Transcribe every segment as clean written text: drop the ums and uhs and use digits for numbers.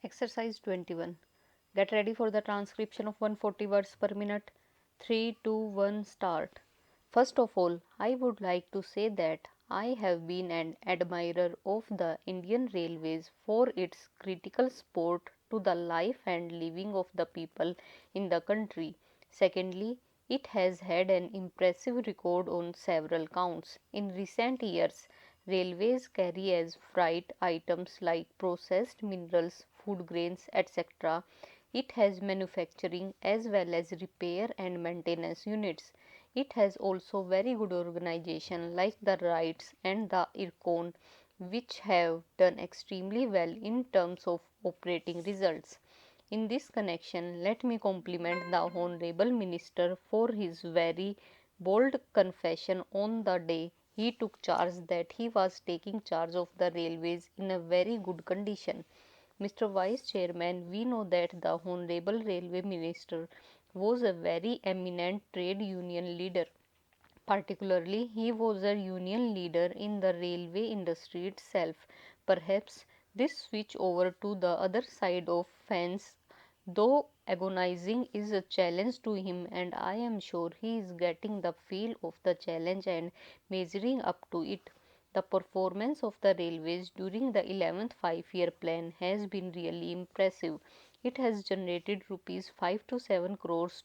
Exercise 21. Get ready for the transcription of 140 words per minute. 3, 2, 1, start. First of all, I would like to say that I have been an admirer of the Indian Railways for its critical support to the life and living of the people in the country. Secondly, it has had an impressive record on several counts. In recent years, railways carry as freight items like processed minerals, food grains, etc. It has manufacturing as well as repair and maintenance units. It has also very good organization like the RITES and the IRCON, which have done extremely well in terms of operating results. In this connection, let me compliment the Honorable Minister for his very bold confession on the day he took charge that he was taking charge of the railways in a very good condition. Mr. Vice Chairman, we know that the Honorable Railway Minister was a very eminent trade union leader. Particularly, he was a union leader in the railway industry itself. Perhaps this switch over to the other side of fence, though agonizing, is a challenge to him, and I am sure he is getting the feel of the challenge and measuring up to it. The performance of the railways during the 11th five-year plan has been really impressive. It has generated rupees 5 to 7 crores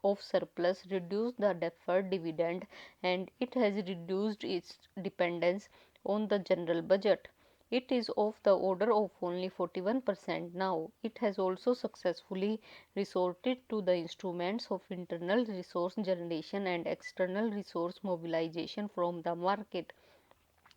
of surplus, reduced the deferred dividend, and it has reduced its dependence on the general budget. It is of the order of only 41% now. It has also successfully resorted to the instruments of internal resource generation and external resource mobilization from the market.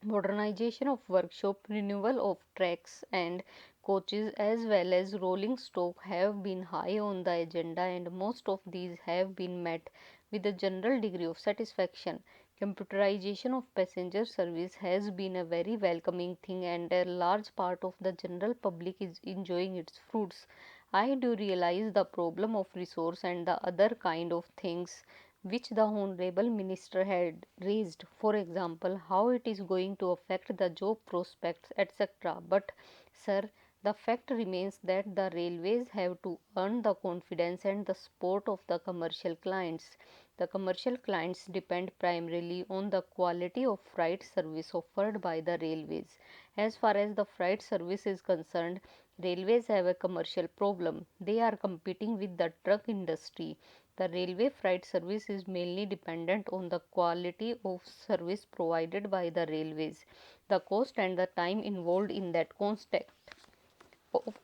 Modernization of workshop, renewal of tracks and coaches, as well as rolling stock have been high on the agenda, and most of these have been met with a general degree of satisfaction. Computerization of passenger service has been a very welcoming thing, and a large part of the general public is enjoying its fruits. I do realize the problem of resource and the other kind of things which the Honorable Minister had raised, for example, how it is going to affect the job prospects, etc. But, sir, the fact remains that the railways have to earn the confidence and the support of the commercial clients. The commercial clients depend primarily on the quality of freight service offered by the railways. As far as the freight service is concerned, railways have a commercial problem. They are competing with the truck industry. The railway freight service is mainly dependent on the quality of service provided by the railways, the cost and the time involved in that context.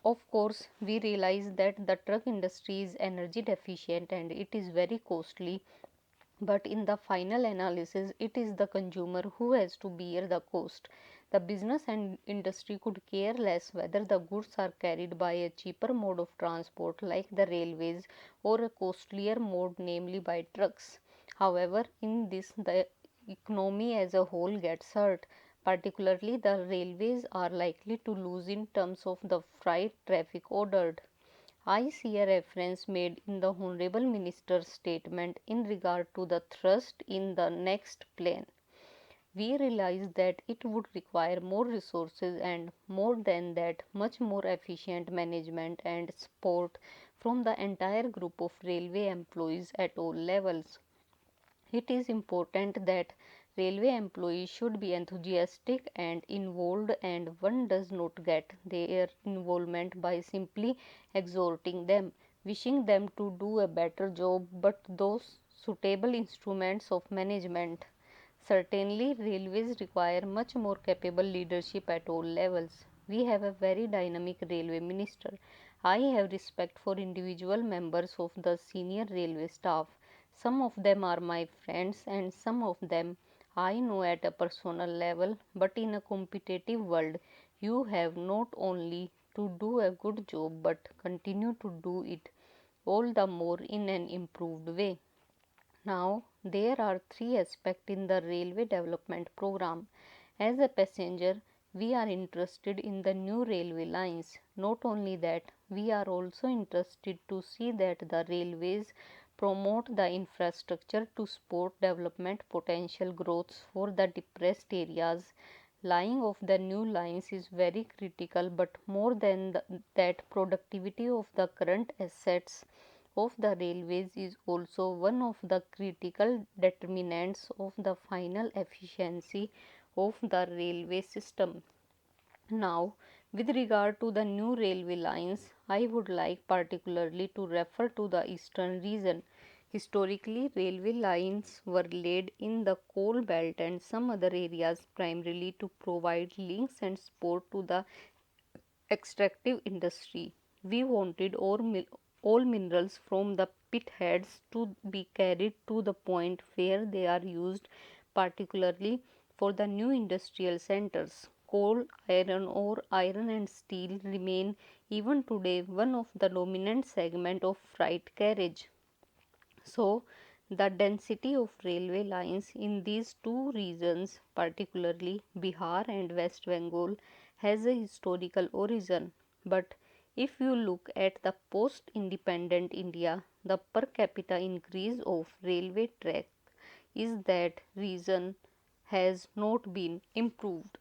Of course, we realize that the truck industry is energy deficient and it is very costly, but in the final analysis, it is the consumer who has to bear the cost. The business and industry could care less whether the goods are carried by a cheaper mode of transport like the railways or a costlier mode, namely by trucks. However, in this, the economy as a whole gets hurt. Particularly, the railways are likely to lose in terms of the freight traffic ordered. I see a reference made in the Honorable Minister's statement in regard to the thrust in the next plan. We realize that it would require more resources and more than that, much more efficient management and support from the entire group of railway employees at all levels. It is important that railway employees should be enthusiastic and involved, and one does not get their involvement by simply exhorting them, wishing them to do a better job, but those suitable instruments of management. Certainly, railways require much more capable leadership at all levels. We have a very dynamic railway minister. I have respect for individual members of the senior railway staff. Some of them are my friends, and some of them I know at a personal level, but in a competitive world, you have not only to do a good job but continue to do it all the more in an improved way. Now, there are three aspects in the railway development program. As a passenger, we are interested in the new railway lines. Not only that, we are also interested to see that the railways promote the infrastructure to support development potential growths for the depressed areas laying of the new lines is very critical, but more than that, productivity of the current assets of the railways is also one of the critical determinants of the final efficiency of the railway system. Now, with regard to the new railway lines, I would like particularly to refer to the eastern region. Historically, railway lines were laid in the coal belt and some other areas primarily to provide links and support to the extractive industry. We wanted all minerals from the pit heads to be carried to the point where they are used, particularly for the new industrial centers. Coal, iron ore, iron and steel remain even today one of the dominant segment of freight carriage. So, the density of railway lines in these two regions, particularly Bihar and West Bengal, has a historical origin. But if you look at the post independent India, the per capita increase of railway track is that region has not been improved.